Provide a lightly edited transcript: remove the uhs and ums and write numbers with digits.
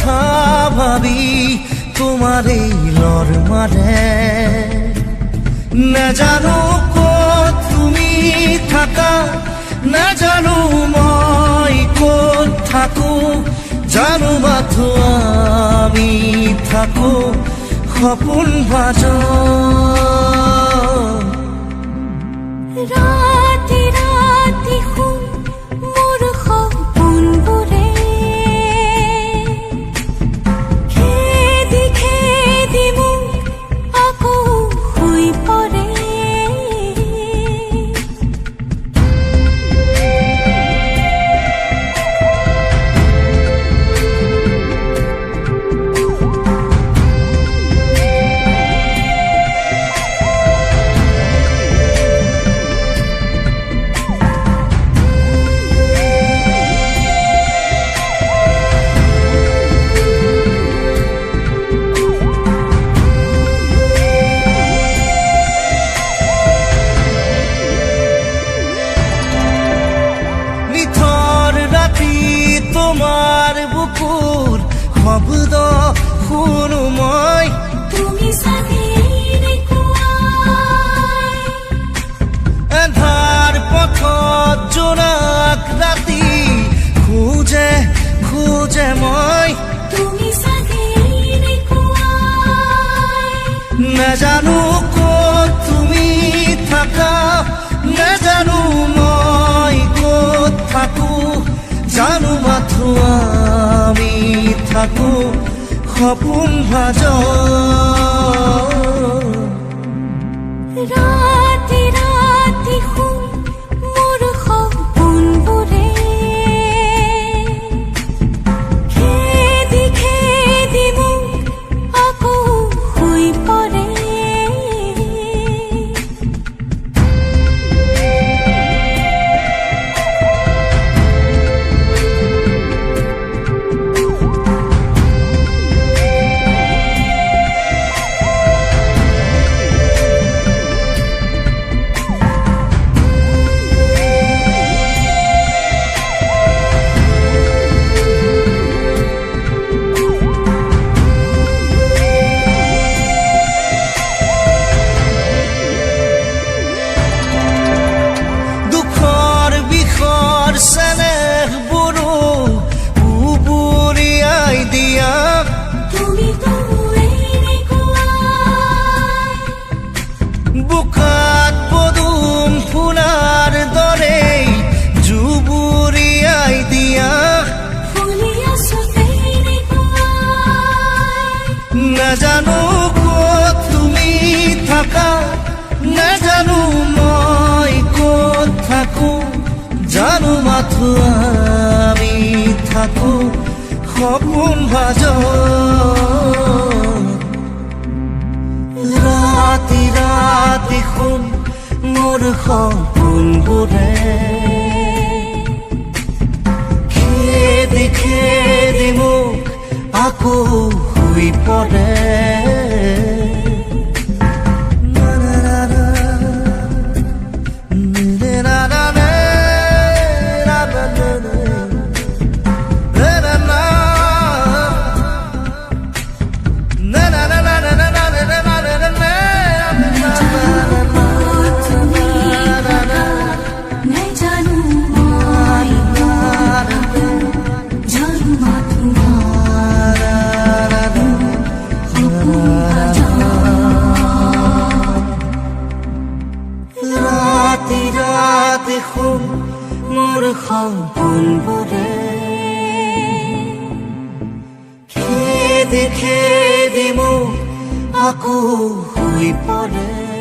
কথা ভাবি তোমারে লর মারে না জানো কত তুমি থাকা না জানো মই কত থাকো জানো মাথো আমি থাকো সপোন ভাজ ৰাতি ৰাতি শুন মোৰ সপোনবোৰে খেদি খেদি মোক আকৌ শুই পৰে তোমাৰ বুকুৰ শব্দ শুনো মই তুমি চাগে এন্ধাৰ পথত জোনাক ৰাতি খোজে খোজে মই তুমি চাগে নাজানো ক'ত তুমি থাকা নাজানো মই ক'ত থাকো জানো মাথো আমি থাকো সপোন ভাজ ৰাতি ৰাতি শুন মোৰ সপোনবোৰে খেদি খেদি মোক আকৌ শুই পৰে বুকাত পদুম ফুলাৰ দৰে জুবুৰিয়াই দিয়া নাজানো ক'ত তুমি থাকা নাজানো মই ক'ত থাকো জানো মাথো আমি থাকো সপোন ভাজ ৰাতি ৰাতি শুন মোৰ সপোনবোৰে খেদি খেদি মোক আকৌ শুই পৰে দেখোন মোৰ সপোনবোৰে খেদি খেদি মোক আকৌ শুই পৰে।